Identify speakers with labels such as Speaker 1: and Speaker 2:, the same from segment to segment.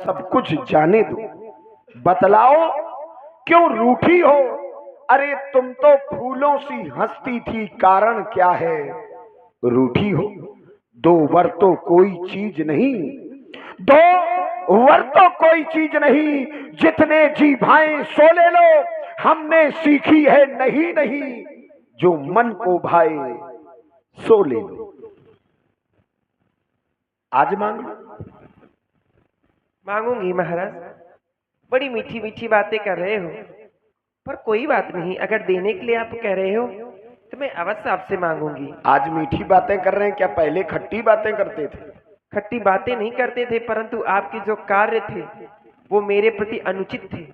Speaker 1: सब कुछ जाने दो, बतलाओ क्यों रूठी हो? अरे तुम तो फूलों सी हंसती थी, कारण क्या है रूठी हो? दो वर तो कोई चीज नहीं, दो वर तो कोई चीज नहीं, जितने जी भाए सो ले लो। हमने सीखी है नहीं नहीं, जो मन को भाए सो ले लो। आज मांग लो।
Speaker 2: मांगूंगी महाराज, बड़ी मीठी मीठी बातें कर रहे हो, पर कोई बात नहीं, अगर देने के लिए आप कह रहे हो तो मैं अवश्य आपसे मांगूंगी।
Speaker 1: आज मीठी बातें कर रहे हैं, क्या पहले खट्टी बातें करते थे?
Speaker 2: खट्टी बातें नहीं करते थे, परंतु आपके जो कार्य थे वो मेरे प्रति अनुचित थे।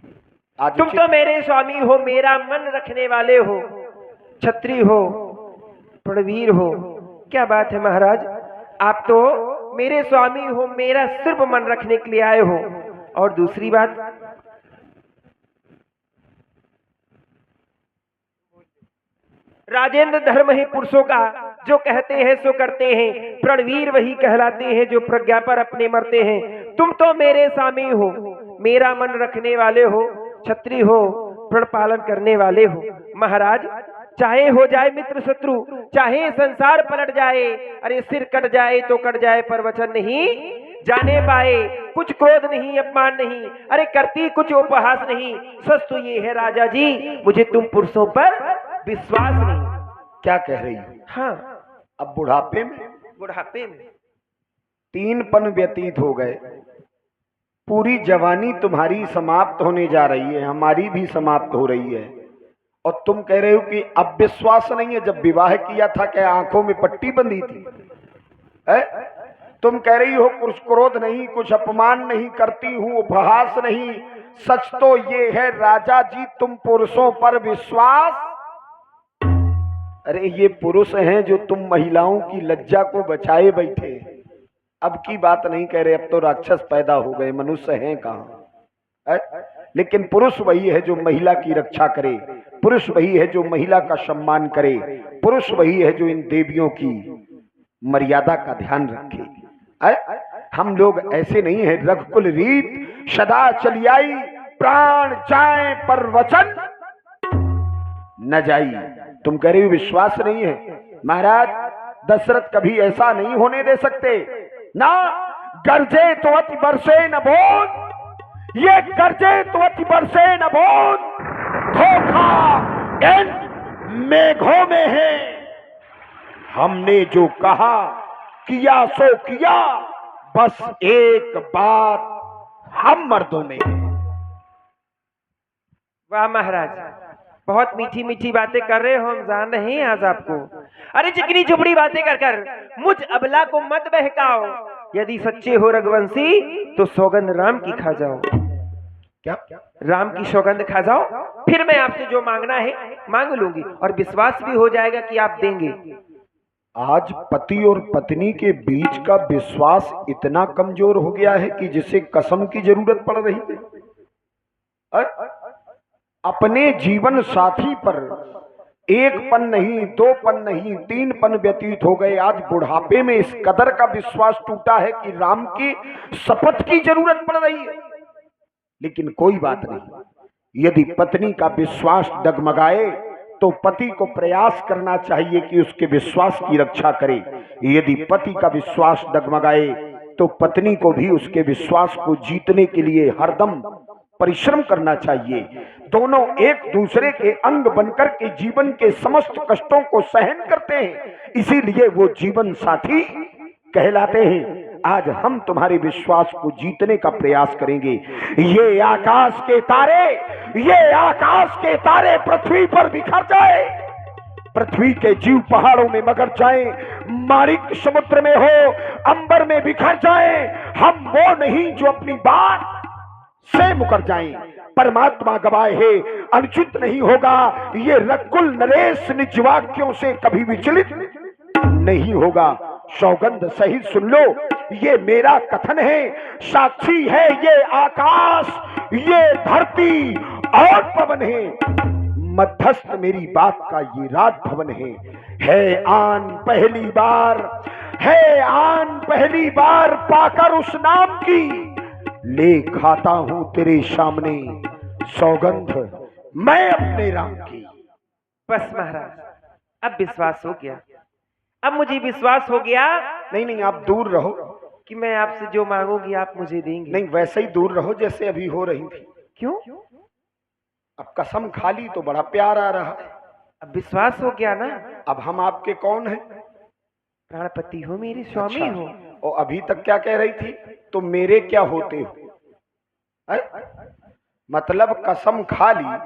Speaker 1: आज
Speaker 2: तुम तो मेरे स्वामी हो, मेरा मन रखने वाले हो, छत्री हो, प्रणवीर हो। क्या बात है महाराज, आप तो मेरे स्वामी हो, मेरा सिर्फ मन रखने के लिए आए हो। और दूसरी बात, राजेंद्र धर्म ही पुरुषों का, जो कहते हैं सो करते हैं, प्रणवीर वही कहलाते हैं जो प्रज्ञा पर अपने मरते हैं। तुम तो मेरे स्वामी हो, मेरा मन रखने वाले हो, छत्री हो, प्रण पालन करने वाले हो। महाराज, चाहे हो जाए मित्र शत्रु, चाहे संसार पलट जाए, अरे सिर कट जाए तो कट जाए, पर वचन नहीं जाने पाए। कुछ क्रोध नहीं, अपमान नहीं, अरे करती कुछ उपहास नहीं। सच तो ये है राजा जी, मुझे तुम पुरुषों पर विश्वास नहीं।
Speaker 1: क्या कह रही हो?
Speaker 2: हाँ,
Speaker 1: अब बुढ़ापे में,
Speaker 2: बुढ़ापे में
Speaker 1: 3 पन व्यतीत हो गए, पूरी जवानी तुम्हारी समाप्त होने जा रही है, हमारी भी समाप्त हो रही है, और तुम कह रहे हो कि अब विश्वास नहीं है। जब विवाह किया था क्या आंखों में पट्टी बंधी थी? तुम कह रही हो कुछ क्रोध नहीं, कुछ अपमान नहीं करती हूं, उपहास नहीं। सच तो ये है राजा जी, तुम पुरुषों पर विश्वास। अरे ये पुरुष हैं जो तुम महिलाओं की लज्जा को बचाए बैठे। अब की बात नहीं कह रहे, अब तो राक्षस पैदा हो गए, मनुष्य हैं कहां? लेकिन पुरुष वही है जो महिला की रक्षा करे, पुरुष वही है जो महिला का सम्मान करे, पुरुष वही है जो इन देवियों की मर्यादा का ध्यान रखे। हम लोग ऐसे नहीं है। रघुकुल रीत सदा चली आई, प्राण जाए पर वचन न जाई। तुम कह रही हो विश्वास नहीं है। महाराज दशरथ कभी ऐसा नहीं होने दे सकते ना। गरजे तो अति बरसे न बोध, ये गरजे तो अति बरसे न बोध, धोखा इन मेघों में है। हमने जो कहा किया सो किया, बस एक बात हम मर्दों में है।
Speaker 2: वाह महाराज, बहुत मीठी मीठी बातें कर रहे हो, हम जान रहे हैं आज आपको। अरे चिकनी चुपड़ी बातें कर कर मुझ अबला को मत बहकाओ। यदि सच्चे हो रघुवंशी तो सौगंध राम की खा जाओ।
Speaker 1: क्या?
Speaker 2: राम की सौगंध खा जाओ, फिर मैं आपसे जो मांगना है मांग लूंगी, और विश्वास भी हो जाएगा कि आप देंगे।
Speaker 1: आज पति और पत्नी के बीच का विश्वास इतना कमजोर हो गया है कि जिसे कसम की जरूरत पड़ रही है। अपने जीवन साथी पर 1 पन नहीं, 2 पन नहीं, 3 पन व्यतीत हो गए। आज बुढ़ापे में इस कदर का विश्वास टूटा है कि राम की शपथ की जरूरत पड़ रही है। लेकिन कोई बात नहीं, यदि पत्नी का विश्वास डगमगाए तो पति को प्रयास करना चाहिए कि उसके विश्वास की रक्षा करे। यदि पति का विश्वास डगमगाए तो पत्नी को भी उसके विश्वास को जीतने के लिए हरदम परिश्रम करना चाहिए। दोनों एक दूसरे के अंग बनकर के जीवन के समस्त कष्टों को सहन करते हैं, इसीलिए वो जीवन साथी कहलाते हैं। आज हम तुम्हारे विश्वास को जीतने का प्रयास करेंगे। ये आकाश के तारे, ये आकाश के तारे पृथ्वी पर बिखर जाए, पृथ्वी के जीव पहाड़ों में मगर जाए, मारिक समुद्र में हो, अंबर में बिखर जाए, हम वो नहीं जो अपनी बात से मुकर जाएं। परमात्मा गवाह है, अनुचित नहीं होगा। ये रघुकुल नरेश निज वाक्यों से कभी विचलित नहीं होगा। सौगंध सही सुन लो, ये मेरा कथन है, साक्षी है ये आकाश, ये धरती और पवन है, मध्यस्थ मेरी बात का ये राजभवन है आन पहली बार, है आन पहली बार पाकर उस नाम की, ले खाता हूं तेरे सामने सौगंध मैं अपने राम की।
Speaker 2: बस महाराज, अब विश्वास हो गया, अब मुझे विश्वास हो गया
Speaker 1: नहीं नहीं, आप दूर रहो।
Speaker 2: कि मैं आपसे जो मांगूंगी आप मुझे देंगे।
Speaker 1: नहीं, वैसे ही दूर रहो जैसे अभी हो रही थी।
Speaker 2: क्यों?
Speaker 1: अब कसम खा ली तो बड़ा प्यार आ रहा है।
Speaker 2: अब विश्वास हो गया ना।
Speaker 1: अब हम आपके कौन हैं?
Speaker 2: प्राणपति हो, मेरे स्वामी
Speaker 1: अच्छा,
Speaker 2: हो।
Speaker 1: और अभी तक क्या कह रही थी? तो मेरे क्या होते हो? है? मतलब कसम खा ली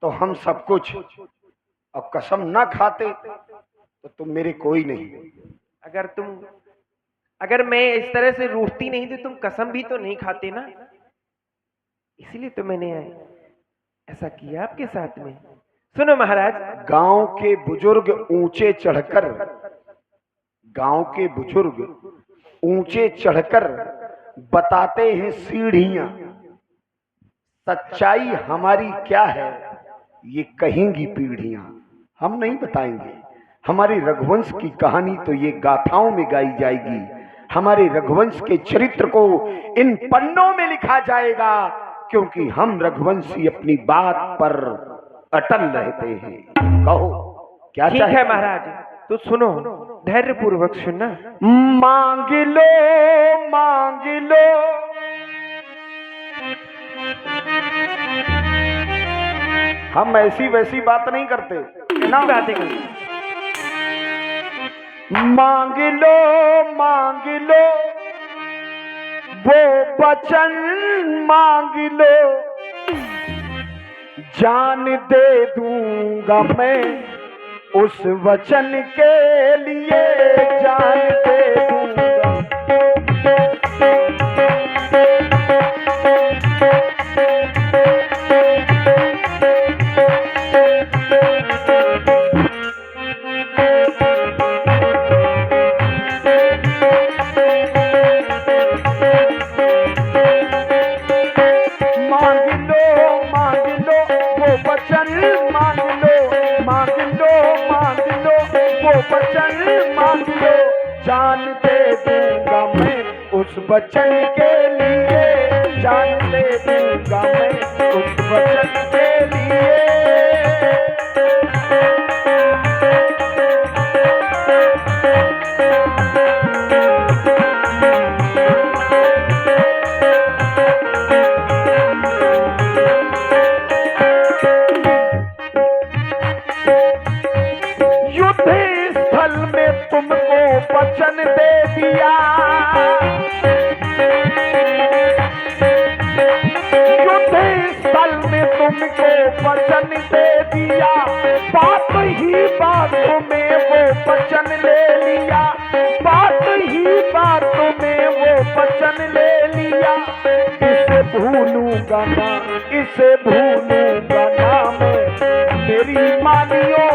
Speaker 1: तो हम सब कुछ, और कसम ना खाते तो तुम मेरे कोई नहीं।
Speaker 2: अगर मैं इस तरह से रूठती नहीं तो तुम कसम भी तो नहीं खाते ना, इसलिए तो मैंने ऐसा किया आपके साथ में। सुनो महाराज,
Speaker 1: गांव के बुजुर्ग ऊंचे चढ़कर, गांव के बुजुर्ग ऊंचे चढ़कर बताते हैं सीढ़ियां, सच्चाई हमारी क्या है ये कहेंगी पीढ़ियां। हम नहीं बताएंगे। हमारे रघुवंश की कहानी तो ये गाथाओं में गाई जाएगी। हमारे रघुवंश के चरित्र को इन पन्नों में लिखा जाएगा, क्योंकि हम रघुवंशी अपनी बात पर अटल रहते हैं। कहो क्या
Speaker 2: ठीक
Speaker 1: चाहे?
Speaker 2: है महाराज, तो सुनो, धैर्य पूर्वक सुनना।
Speaker 1: मांग लो मांग लो, हम ऐसी वैसी बात नहीं करते
Speaker 2: ना बातें करते।
Speaker 1: मांग लो मांग लो वो वचन मांग लो, जान दे दूंगा मैं उस वचन के लिए, जान दे दूंगा। जान दे दूंगा मैं उस वचन के लिए, जान दे दूंगा मैं उस वचन के लिए। युद्ध स्थल में तुमको वचन दे दिया, युद्ध स्थल में तुमको वचन दे दिया, बात ही बातों में वो वचन ले लिया, बात ही बातों में वो वचन ले लिया। इसे भूलूंगा ना, इसे भूलूंगा ना मैं, मेरी मानियो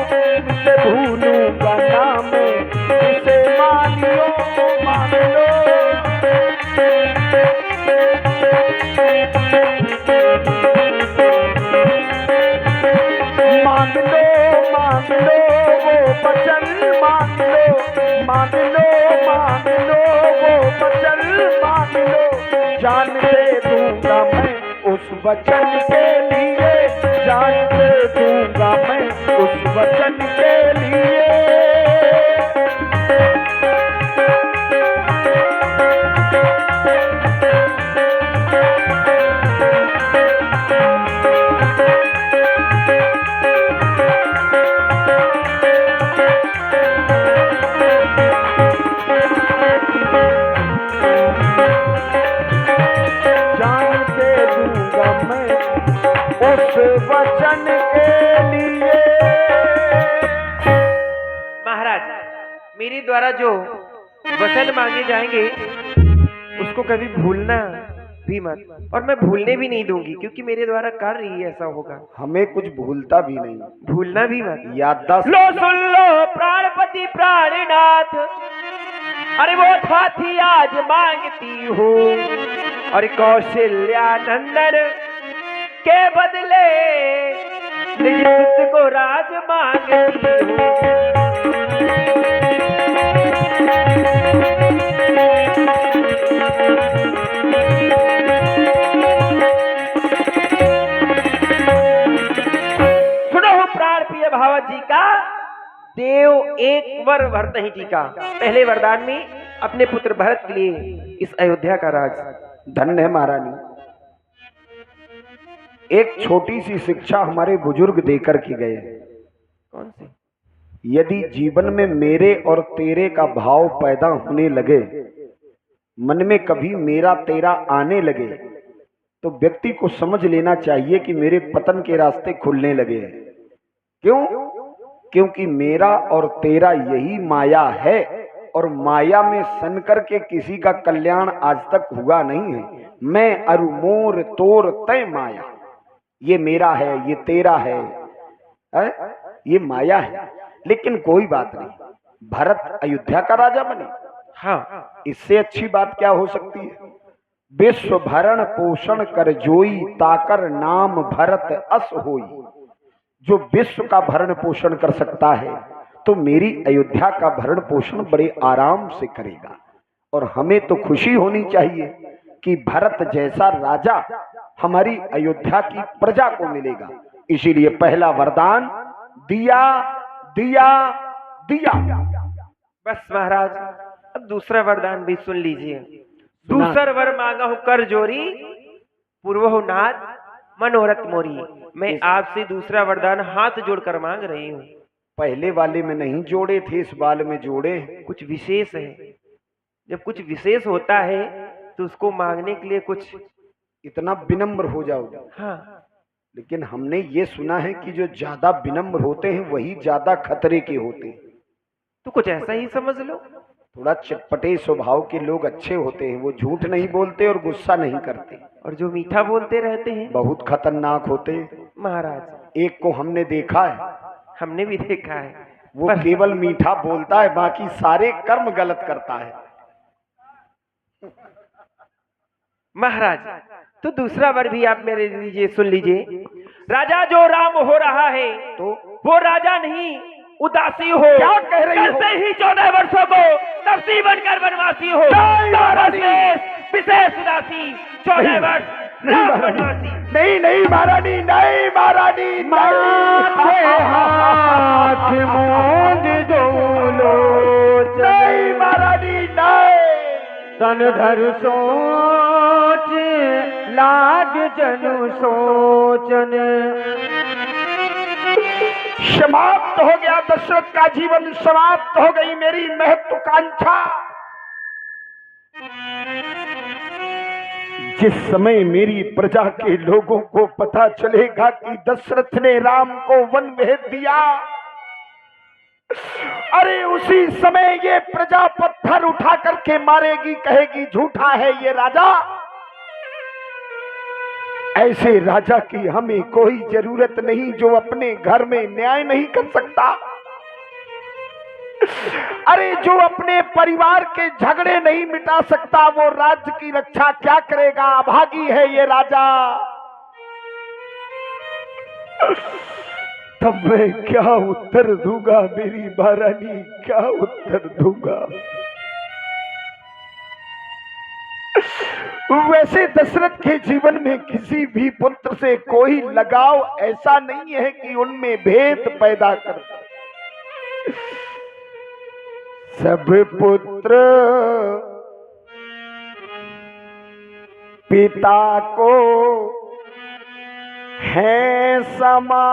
Speaker 1: इसे भूलूंगा ना मैं, इसे मानियो मान लो। मांग लो वो वचन मांग लो वो वचन मांग लो, जान दे दूंगा मैं उस वचन के लिए, जान दे दूंगा मैं उस वचन के लिए। जान दे दूंगा मैं उस वचन के लिए।
Speaker 2: महाराज, मेरे द्वारा जो वचन मांगे जाएंगे उसको कभी भूलना भी मत, और मैं भूलने भी नहीं दूंगी, क्योंकि मेरे द्वारा कार्य ही ऐसा होगा।
Speaker 1: हमें कुछ भूलता भी नहीं,
Speaker 2: भूलना भी मत।
Speaker 1: याददाश्त।
Speaker 2: लो सुन लो प्राणपति प्राणनाथ, अरे वो हाथी आज मांगती हूँ, और कौशल्या नंदन के बदले निज पुत्र को राज मांगती हूँ। देव एक वर भरत ही टीका। पहले वरदान में अपने पुत्र भरत के लिए इस अयोध्या का राज।
Speaker 1: धन्य है महारानी। एक छोटी सी शिक्षा हमारे बुजुर्ग देकर के गए।
Speaker 2: कौन सी?
Speaker 1: यदि जीवन में मेरे और तेरे का भाव पैदा होने लगे, मन में कभी मेरा तेरा आने लगे, तो व्यक्ति को समझ लेना चाहिए कि मेरे पतन के रास्ते खुलने लगे हैं। क्यों? क्योंकि मेरा और तेरा यही माया है, और माया में सन करके किसी का कल्याण आज तक हुआ नहीं है। मैं अरु मोर तोर तय माया, ये मेरा है, ये तेरा है, ये माया है। लेकिन कोई बात नहीं, भरत अयोध्या का राजा बने।
Speaker 2: हाँ,
Speaker 1: इससे अच्छी बात क्या हो सकती है? विश्व भरण पोषण कर जोई, ताकर नाम भरत अस होई। जो विश्व का भरण पोषण कर सकता है, तो मेरी अयोध्या का भरण पोषण बड़े आराम से करेगा। और हमें तो खुशी होनी चाहिए कि भरत जैसा राजा हमारी अयोध्या की प्रजा को मिलेगा। इसीलिए पहला वरदान दिया दिया दिया।
Speaker 2: बस महाराज, अब दूसरा वरदान भी सुन लीजिए। दूसर वर मांगा हूं कर जोरी, पूर्वहु नाथ मनोरथ मोरी। मैं आपसे दूसरा वरदान हाथ जोड़कर मांग रही हूँ।
Speaker 1: पहले वाले में नहीं जोड़े थे, इस वाले में जोड़े।
Speaker 2: कुछ विशेष है। जब कुछ विशेष होता है तो उसको मांगने के लिए कुछ
Speaker 1: इतना विनम्र हो जाओगे।
Speaker 2: हाँ,
Speaker 1: लेकिन हमने ये सुना है कि जो ज्यादा विनम्र होते हैं वही ज्यादा खतरे के होते हैं।
Speaker 2: तो कुछ ऐसा ही समझ लो।
Speaker 1: थोड़ा चटपटे स्वभाव के लोग अच्छे होते हैं, वो झूठ नहीं बोलते और गुस्सा नहीं करते।
Speaker 2: और जो मीठा बोलते रहते हैं
Speaker 1: बहुत खतरनाक होते हैं
Speaker 2: महाराज।
Speaker 1: एक को हमने देखा है,
Speaker 2: हमने भी देखा है,
Speaker 1: वो केवल मीठा बोलता है, बाकी सारे कर्म गलत करता है।
Speaker 2: महाराज, तो दूसरा वर भी आप मेरे लीजिए, सुन लीजिए। राजा जो राम हो रहा है, तो वो राजा नहीं उदासी हो।
Speaker 1: क्या कह रही हो?
Speaker 2: से ही 14 वर्षों को तपसी बनकर वनवासी हो। विशेष उदासी 14 वर्ष वनवासी।
Speaker 1: नहीं नहीं महारानी, नहीं महारानी,
Speaker 2: हाथ मूंद दो लोचन,
Speaker 1: नहीं महारानी, नहीं।
Speaker 2: तन धर सोच लाग जनु सोचन।
Speaker 1: समाप्त हो गया दशरथ का जीवन, समाप्त हो गई मेरी महत्वाकांक्षा। जिस समय मेरी प्रजा के लोगों को पता चलेगा कि दशरथ ने राम को वन भेज दिया, अरे उसी समय ये प्रजा पत्थर उठा करके मारेगी, कहेगी झूठा है ये राजा। ऐसे राजा की हमें कोई जरूरत नहीं जो अपने घर में न्याय नहीं कर सकता। अरे जो अपने परिवार के झगड़े नहीं मिटा सकता, वो राज्य की रक्षा क्या करेगा? अभागी है ये राजा। तब मैं क्या उत्तर दूंगा मेरी महारानी, क्या उत्तर दूंगा? वैसे दशरथ के जीवन में किसी भी पुत्र से कोई लगाव ऐसा नहीं है कि उनमें भेद पैदा कर। सब पुत्र पिता को है समान,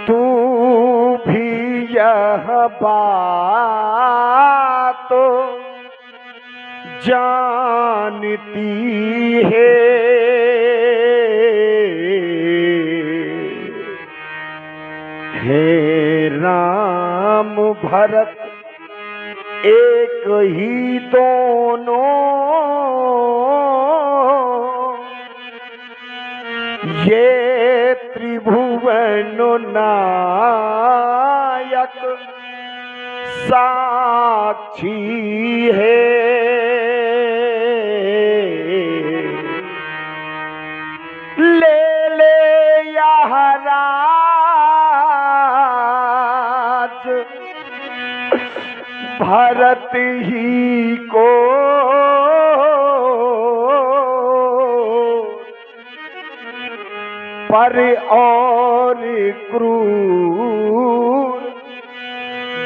Speaker 1: तू भी यह बात जानती है। हे राम भरत एक ही दोनों, ये त्रिभुवन नायक साक्षी है। ले ले यह राज भरत ही को, पर और क्रूर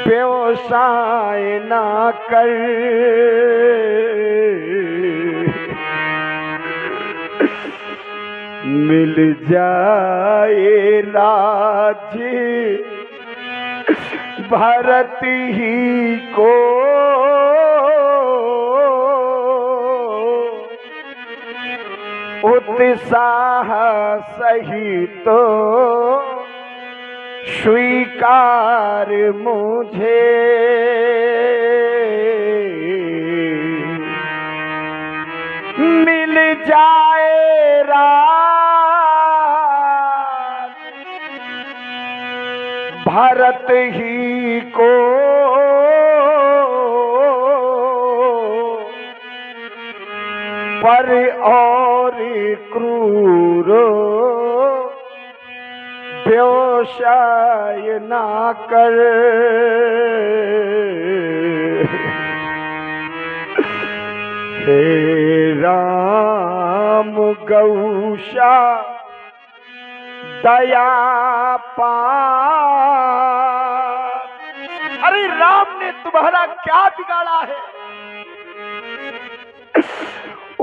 Speaker 1: व्यवसाय ना कर, मिल जाए राज्य भरत ही को, उत्साह सहित तो स्वीकार मुझे, मिल जाए राज भरत ही को, पर और क्रूर व्यवसाय ना कर, हे राम गौशा दया पार। अरे राम ने तुम्हारा क्या बिगाड़ा है,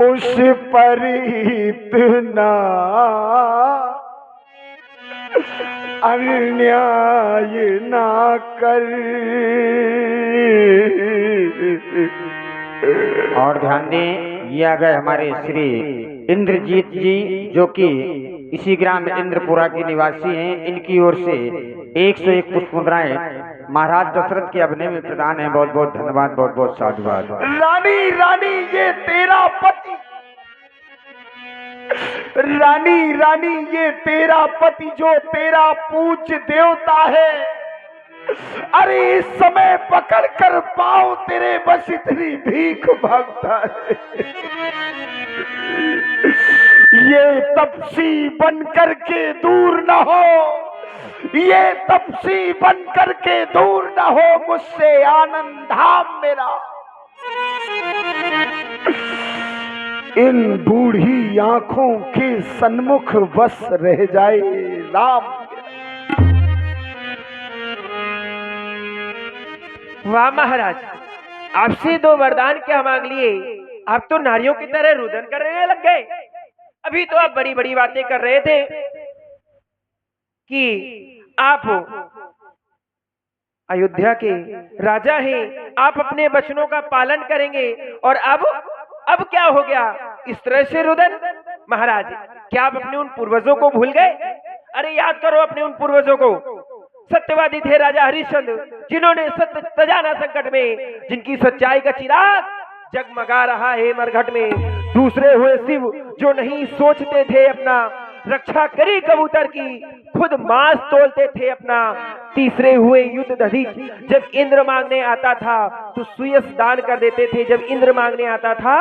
Speaker 1: उस पर इतना अन्याय ना कर।
Speaker 3: और ध्यान दें, ये आ गए हमारे श्री इंद्रजीत जी, जो कि इसी ग्राम इंद्रपुरा के निवासी हैं। इनकी ओर से 101 पुष्प मुद्राएं महाराज दशरथ के अभिनय में प्रदान है। बहुत बहुत धन्यवाद, बहुत बहुत साधुवाद।
Speaker 1: रानी रानी ये तेरा पति, रानी रानी ये तेरा पति जो तेरा पूज्य देवता है। अरे इस समय पकड़ कर पाओ तेरे बस इतनी भीख मांगता है। ये तपसी बन करके दूर न हो, ये तपसी बन करके दूर न हो मुझसे आनंद धाम मेरा। इन बूढ़ी आंखों के सन्मुख बस रह जाए राम।
Speaker 2: वाह महाराज, आपसे 2 वरदान क्या मांग लिए, आप तो नारियों की तरह रुदन करने लग गए। अभी तो आप बड़ी बड़ी बातें कर रहे थे कि आप अयोध्या के राजा हैं, आप अपने वचनों का पालन करेंगे, और अब क्या हो गया इस तरह से रुदन। महाराज, क्या आप अपने उन पूर्वजों को भूल गए? अरे याद करो अपने उन पूर्वजों को। सत्यवादी थे राजा हरिश्चंद्र, जिन्होंने सत्य तजाना संकट में, जिनकी सच्चाई का चिराग जगमगा रहा है मरघट में। दूसरे हुए शिव, जो नहीं सोचते थे अपना रक्षा करी कबूतर की, खुद मांस तोलते थे अपना। तीसरे हुए युद्ध दधीच, जब इंद्र मांगने आता था तो सुयस दान कर देते थे, जब इंद्र मांगने आता था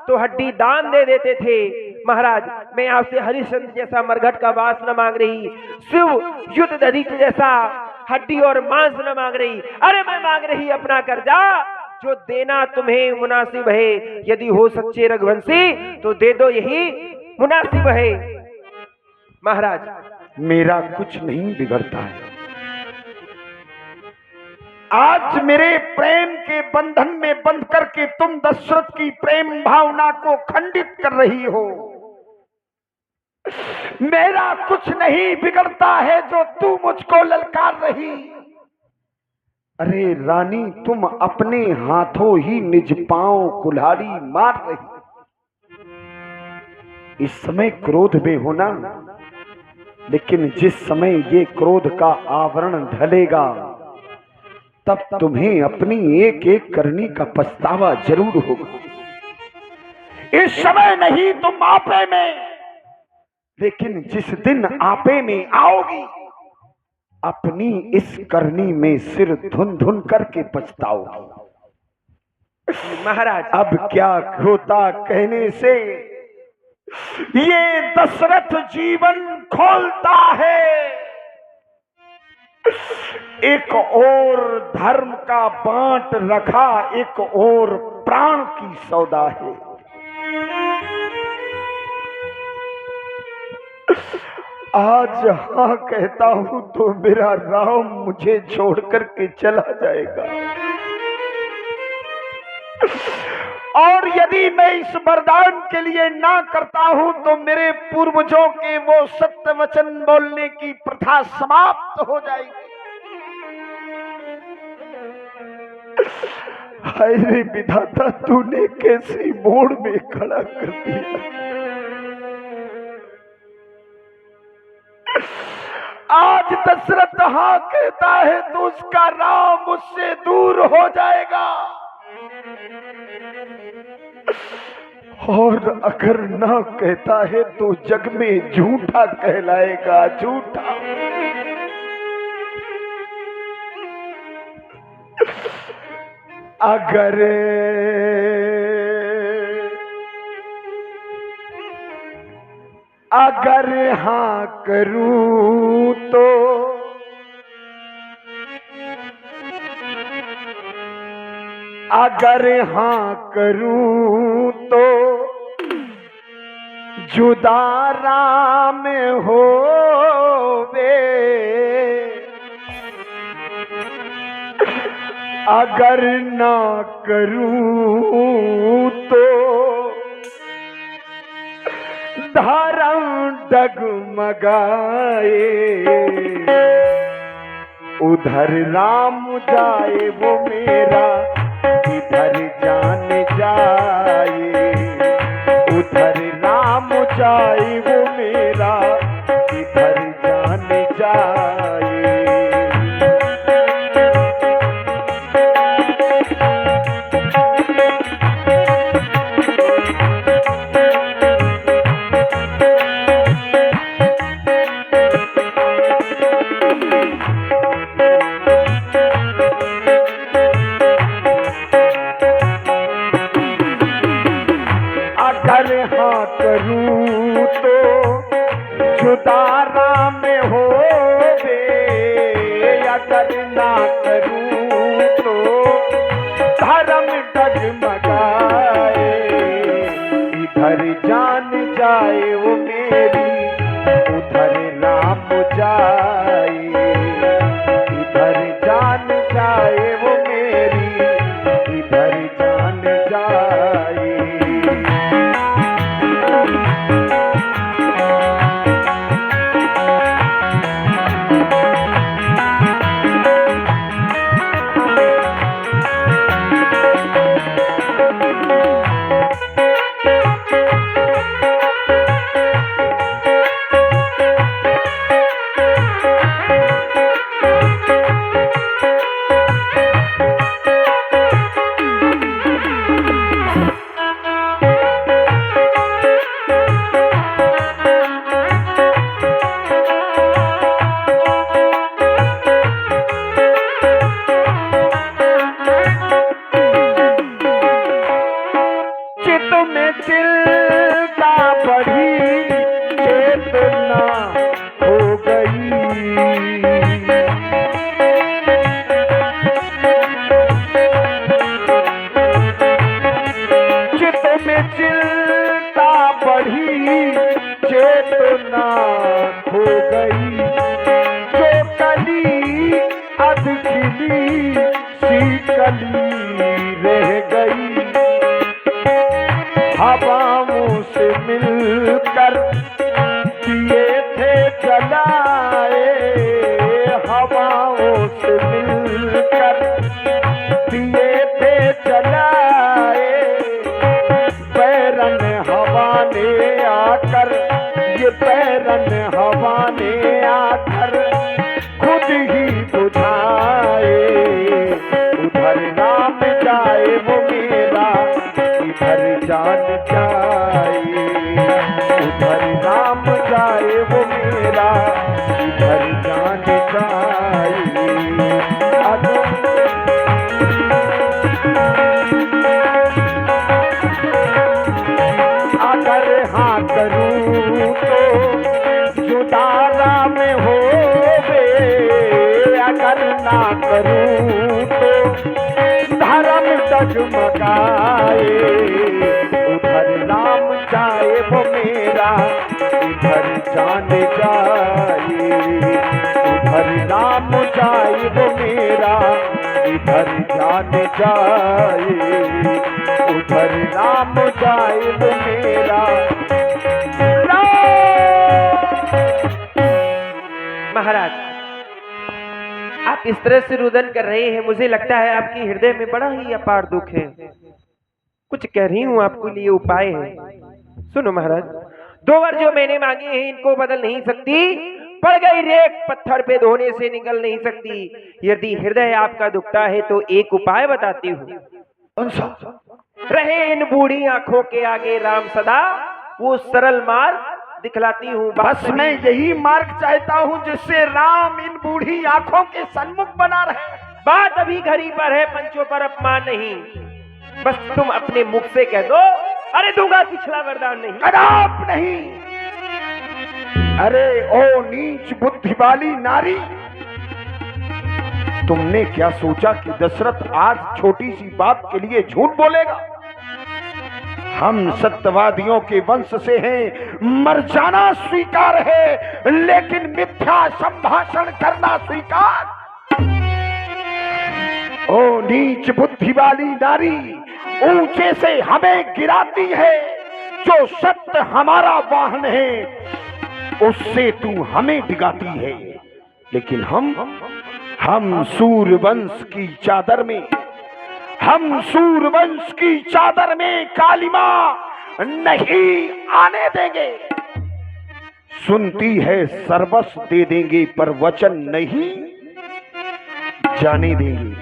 Speaker 2: तो हड्डी दान दे देते थे। महाराज, मैं आपसे हरिश्चंद्र जैसा मरघट का वास न मांग रही, शिव युद्ध दधीच जैसा हड्डी और मांस न मांग रही। अरे मैं मांग रही अपना कर्जा, जो देना तुम्हें मुनासिब है। यदि हो सच्चे रघुवंशी तो दे दो, यही मुनासिब है। महाराज,
Speaker 1: मेरा कुछ नहीं बिगड़ता है। आज मेरे प्रेम के बंधन में बंध करके तुम दशरथ की प्रेम भावना को खंडित कर रही हो। मेरा कुछ नहीं बिगड़ता है जो तू मुझको ललकार रही। अरे रानी, तुम अपने हाथों ही निज पांव कुल्हाड़ी मार रही। इस समय क्रोध में होना, लेकिन जिस समय ये क्रोध का आवरण ढलेगा तब तुम्हें अपनी एक एक करनी का पछतावा जरूर होगा। इस समय नहीं तुम आपे में, लेकिन जिस दिन आपे में आओगी अपनी इस करनी में सिर धुन धुन करके पछताओगी।
Speaker 2: महाराज,
Speaker 1: अब क्या होता कहने से, ये दशरथ जीवन खोलता है। एक और धर्म का बांट रखा, एक और प्राण की सौदा है। आज हाँ कहता हूं तो मेरा राम मुझे छोड़ करके चला जाएगा, और यदि मैं इस वरदान के लिए ना करता हूं तो मेरे पूर्वजों के वो सत्य वचन बोलने की प्रथा समाप्त हो जाएगी। हाय रे विधाता, तूने कैसी मोड़ में खड़ा कर दिया। आज दशरथ हाँ कहता है तो उसका राम उससे दूर हो जाएगा, और अगर ना कहता है तो जग में झूठा कहलाएगा, झूठा। अगर हाँ करूं तो अगर हाँ करूं तो जुदा राम होवे, अगर ना करूं तो धर्म डगमगाए, उधर राम जाए वो मेरा, इधर जान जाए, उधर राम जाए वो मेरा, इधर जान जाए। अगर हाँ करूं तो जुदा राम होवे, अगर ना करूं तो धर्म डगमगाए, इधर जान जाए वो मेरी, उधर राम जाए, इधर जान जाए वो मेरी, इधर जान जाए। चेतना खो गई, जो कली अधखिली सी कली रह गई, हवाओं से मिलकर दिए थे जलाए, हवाओं से मिलकर दिए थे जलाए, बैरन हवा ने आकर, ये बैरन हवा ने आकर खुद ही बुझाए, उधर राम जाए वो मेरा, इधर जान जाए, उधर राम जाए वो मेरा, इधर जान जाए। अगर हाँ करूं तो जुदा राम होवे, अगर ना करूं तो धर्म डगमगाए, उधर राम जाए वो मेरा, इधर जान जाए। उधर नाम जाए वो मेरा, इधर जान जाए, उधर नाम जाए वो मेरा।
Speaker 2: महाराज, आप इस तरह से रुदन कर रहे हैं, मुझे लगता है आपके हृदय में बड़ा ही अपार दुख है। कुछ कह रही हूं, आपके लिए उपाय है। सुनो महाराज, 2 वर जो मैंने मांगे हैं इनको बदल नहीं सकती, पड़ गई रेत पत्थर पे धोने से निकल नहीं सकती। यदि हृदय आपका दुखता है तो एक उपाय बताती हूँ। रहे इन बूढ़ी आंखों के आगे राम सदा, वो सरल मार्ग दिखलाती हूँ।
Speaker 1: बस मैं यही मार्ग चाहता हूँ जिससे राम इन बूढ़ी आंखों के सन्मुख बना रहे।
Speaker 2: बात अभी घड़ी पर है, पंचों पर अपमान नहीं। बस तुम अपने मुख से कह दो, अरे दूंगा पिछला वरदान नहीं।
Speaker 1: कदाप नहीं। अरे ओ नीच बुद्धि वाली नारी, तुमने क्या सोचा कि दशरथ आज छोटी सी बात के लिए झूठ बोलेगा? हम सत्यवादियों के वंश से हैं, मर जाना स्वीकार है, लेकिन मिथ्या संभाषण करना स्वीकार। ओ नीच बुद्धि वाली नारी, ऊंचे से हमें गिराती है, जो सत्य हमारा वाहन है उससे तू हमें डिगाती है। लेकिन हम सूर्यवंश की चादर में, हम सूर्यवंश की चादर में कालिमा नहीं आने देंगे। सुनती है सर्वस्व दे देंगे पर वचन नहीं जाने देंगे।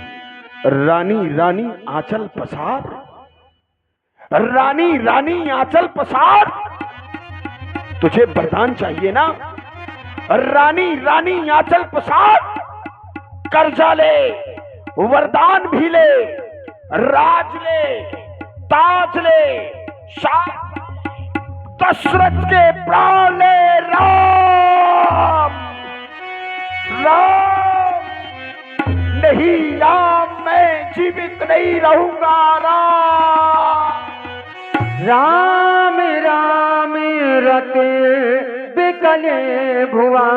Speaker 1: रानी रानी आंचल पसार, रानी रानी आंचल पसार, तुझे वरदान चाहिए ना? रानी रानी आंचल पसार, कर्जा ले, वरदान भी ले, राज ले, ताज ले, दशरथ के प्राण ले। राम राम नहीं, राम मैं जीवित नहीं रहूंगा।
Speaker 3: राम राम रते बिकले भुआ।